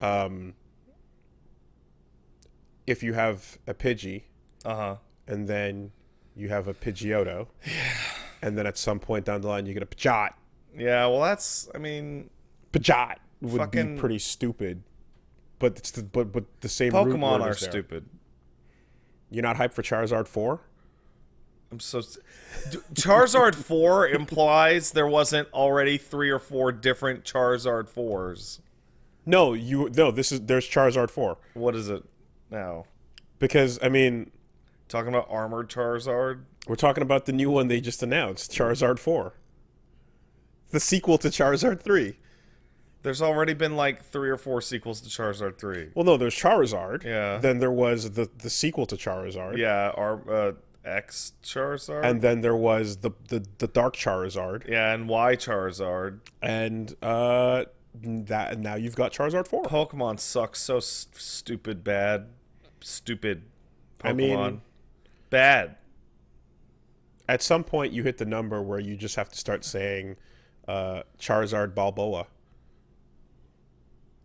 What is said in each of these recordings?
um, if you have a Pidgey, and then you have a Pidgeotto, and then at some point down the line you get a Pidgeot. Yeah, well, that's, I mean, Pidgeot would be pretty stupid, but it's but the same root Pokemon word are is there. stupid. You're not hyped for Charizard 4? I'm so Charizard 4 implies there wasn't already 3 or 4 different Charizard 4s. No, there's Charizard 4. What is it now? Because I mean, Talking about Armored Charizard? we're talking about the new one they just announced, Charizard 4. The sequel to Charizard 3. There's already been like 3 or 4 sequels to Charizard 3. Well, no, there's Charizard. Yeah. Then there was the sequel to Charizard. Yeah, our X Charizard. And then there was the Dark Charizard. yeah, and Y Charizard. And that now you've got Charizard 4. Pokemon sucks so stupid bad. Stupid Pokemon. I mean, bad. at some point you hit the number where you just have to start saying Charizard Balboa.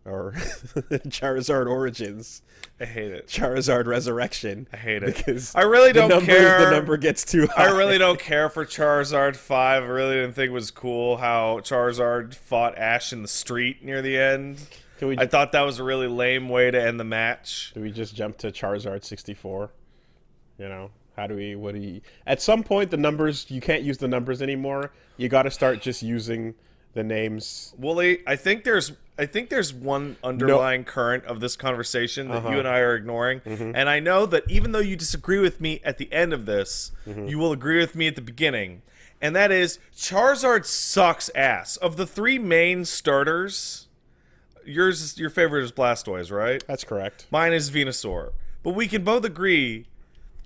Or Charizard Origins. I hate it. Charizard Resurrection. I hate it. Because I really don't care. The number gets too high. I really don't care for Charizard 5. I really didn't think it was cool how Charizard fought Ash in the street near the end. I thought that was a really lame way to end the match. Do we just jump to Charizard 64? You know, at some point the numbers, you can't use the numbers anymore. You got to start just using the names. Woolie, I think there's one underlying current of this conversation that you and I are ignoring. And I know that even though you disagree with me at the end of this, you will agree with me at the beginning. And that is, Charizard sucks ass. Of the 3 main starters, your favorite is Blastoise, right? That's correct. Mine is Venusaur. But we can both agree,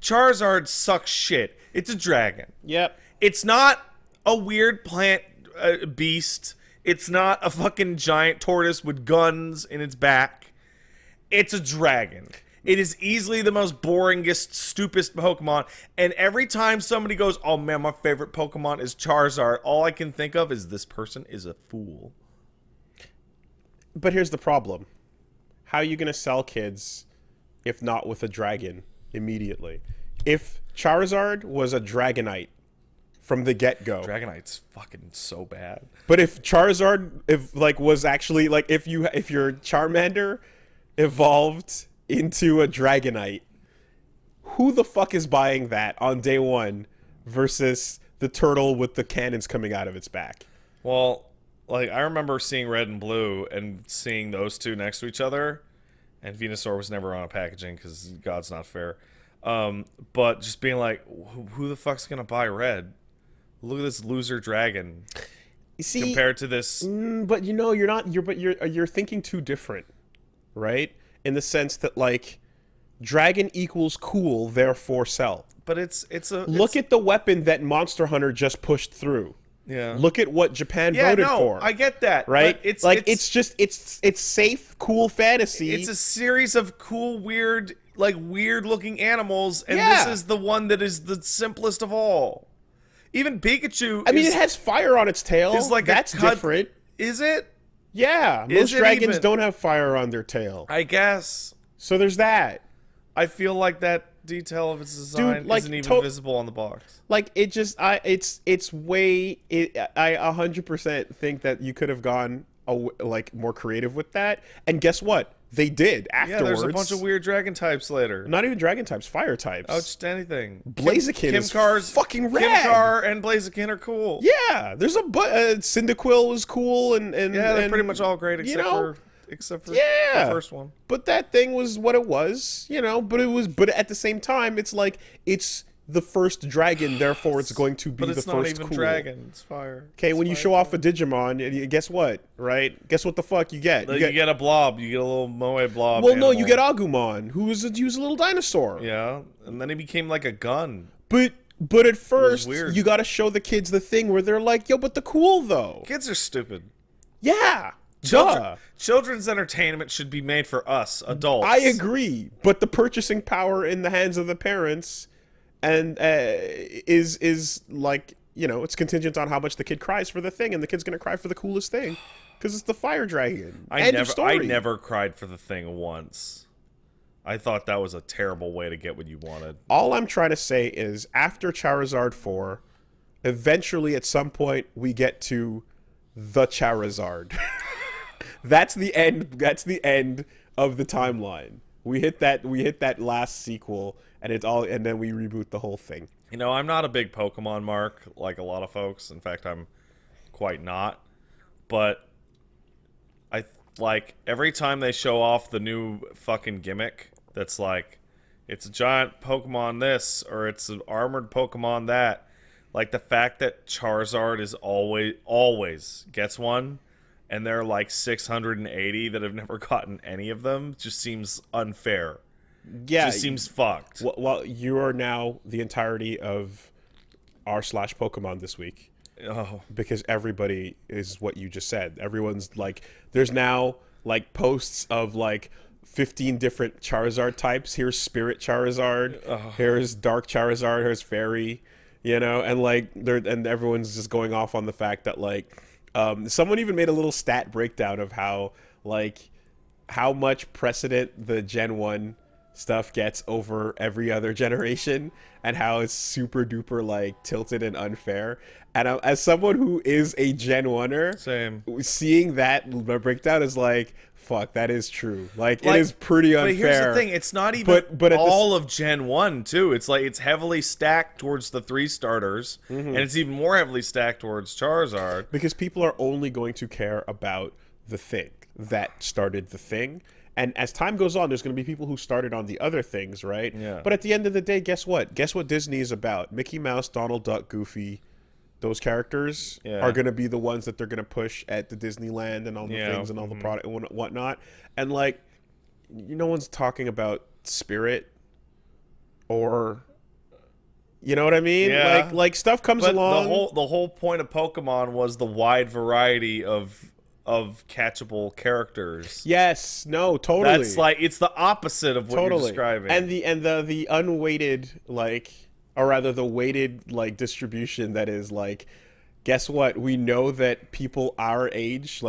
Charizard sucks shit. It's a dragon. Yep. It's not a weird plant beast. It's not a fucking giant tortoise with guns in its back. It's a dragon. It is easily the most boringest, stupidest Pokemon. And every time somebody goes, oh man, my favorite Pokemon is Charizard, all I can think of is this person is a fool. But here's the problem. How are you going to sell kids if not with a dragon immediately? If Charizard was a Dragonite from the get-go. Dragonite's fucking so bad. But if Charizard, was actually, if your Charmander evolved into a Dragonite, who the fuck is buying that on day one versus the turtle with the cannons coming out of its back? Well, I remember seeing Red and Blue and seeing those two next to each other, and Venusaur was never on a packaging because God's not fair. But just being like, who the fuck's gonna buy Red? Look at this loser dragon. You see, compared to this, but you're not. You're thinking too different, right? In the sense that dragon equals cool, therefore sell. But look at the weapon that Monster Hunter just pushed through. Yeah. Look at what Japan voted for. I get that. Right? But it's safe, cool fantasy. It's a series of cool, weird looking animals, and this is the one that is the simplest of all. Even Pikachu. I mean, it has fire on its tail. That's different. Is it? Yeah. Most dragons don't have fire on their tail. I guess. So there's that. I feel like that detail of its design isn't even visible on the box. I 100% think that you could have gone more creative with that. And guess what? They did afterwards. Yeah, there's a bunch of weird dragon types later. Not even dragon types, fire types. Oh, fucking Blaziken is fucking rad. Chimchar and Blaziken are cool. Yeah, there's Cyndaquil was cool, and they're pretty much all great except for the first one. But that thing was what it was, But at the same time, it's it's the first dragon, therefore it's going to be the first cool. But it's not even dragon, it's fire. Okay, when you show off a Digimon, guess what, right? Guess what the fuck you get? You get a blob. You get a little Moe blob. Well, no, you get Agumon, who was a little dinosaur. Yeah, and then he became like a gun. But at first, you got to show the kids the thing where they're like, yo, but the cool, though. Kids are stupid. Yeah. Children's entertainment should be made for us, adults. I agree, but the purchasing power in the hands of the parents and is it's contingent on how much the kid cries for the thing, and the kid's gonna cry for the coolest thing. Because it's the fire dragon. I End of story. never cried for the thing once. I thought that was a terrible way to get what you wanted. All I'm trying to say is, after Charizard 4, eventually at some point we get to the Charizard. That's the end. That's the end of the timeline. We hit that last sequel, and and then we reboot the whole thing. You know, I'm not a big Pokemon mark like a lot of folks. In fact, I'm quite not. But I like every time they show off the new fucking gimmick that's like, it's a giant Pokemon this, or it's an armored Pokemon that. Like, the fact that Charizard is always gets one, and there are like 680 that have never gotten any of them, just seems unfair. Yeah. Just seems fucked. Well, you are now the entirety of r/Pokemon this week. Oh. Because everybody is what you just said. Everyone's like, there's now like posts of like 15 different Charizard types. Here's Spirit Charizard. Here's Dark Charizard. Here's Fairy. You know, and like and everyone's just going off on the fact that like someone even made a little stat breakdown of how much precedent the Gen 1 stuff gets over every other generation, and how it's super duper like tilted and unfair. And as someone who is a Gen 1er, Same. Seeing that breakdown is like, fuck, that is true. Like it is pretty unfair. But here's the thing, it's not even but all of Gen 1 too. It's like it's heavily stacked towards the 3 starters, and it's even more heavily stacked towards Charizard. Because people are only going to care about the thing that started the thing. And as time goes on, there's going to be people who started on the other things, right? Yeah. But at the end of the day, guess what? Guess what Disney is about? Mickey Mouse, Donald Duck, Goofy, those characters are going to be the ones that they're going to push at the Disneyland and all the things and all the product and whatnot. And like, no one's talking about Spirit or, you know what I mean? Yeah. Like stuff comes along. The whole point of Pokemon was the wide variety of catchable characters. Yes, no, totally. That's like, it's the opposite of what you're describing. And the unweighted, like, or rather the weighted like distribution that is like, guess what? We know that people our age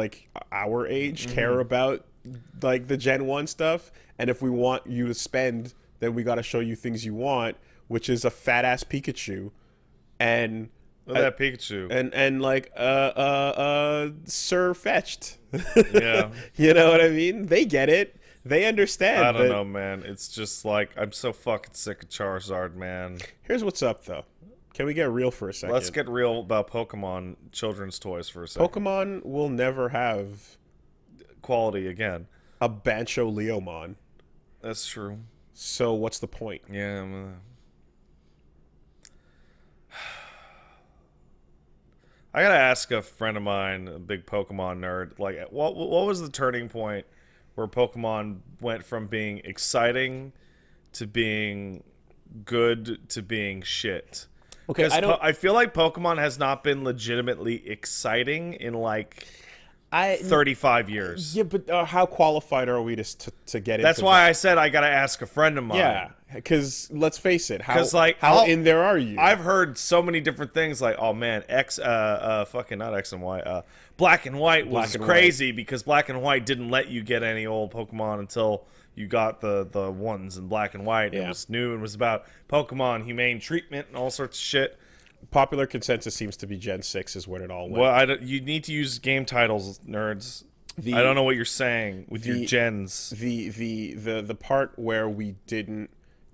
care about like the Gen 1 stuff, and if we want you to spend, then we got to show you things you want, which is a fat ass Pikachu and that Pikachu and like Sir Fetched. Yeah. You know what I mean? They get it. They understand. I don't know, man. It's just like, I'm so fucking sick of Charizard, man. Here's what's up, though. Can we get real for a second? Let's get real about Pokemon children's toys for a second. Pokemon will never have quality again. A Bancho Leomon. That's true. So what's the point? Yeah. I gotta ask a friend of mine, a big Pokemon nerd, like, what was the turning point where Pokemon went from being exciting to being good to being shit? Okay, I feel like Pokemon has not been legitimately exciting in like 35 years. Yeah, but how qualified are we to get into That's why I said I gotta ask a friend of mine. Yeah, because let's face it, how in there are you? I've heard so many different things, like, oh man, fucking not X and Y, Black and White was crazy because Black and White didn't let you get any old Pokemon until you got the ones in Black and White. It was new and was about Pokemon humane treatment and all sorts of shit. Popular consensus seems to be Gen 6 is when it all went. Well, you need to use game titles, nerds. I don't know what you're saying with your gens. The part where we didn't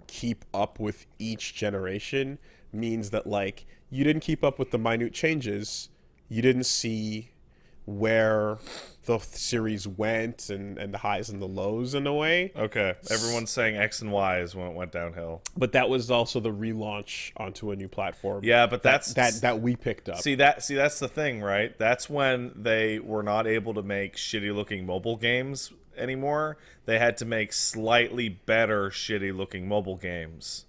keep up with each generation means that, like, you didn't keep up with the minute changes. You didn't see where the series went and the highs and the lows in a way. Okay. Everyone's saying X and Y is when it went downhill. But that was also the relaunch onto a new platform. Yeah, but that we picked up. See that's the thing, right? That's when they were not able to make shitty looking mobile games anymore. They had to make slightly better shitty looking mobile games.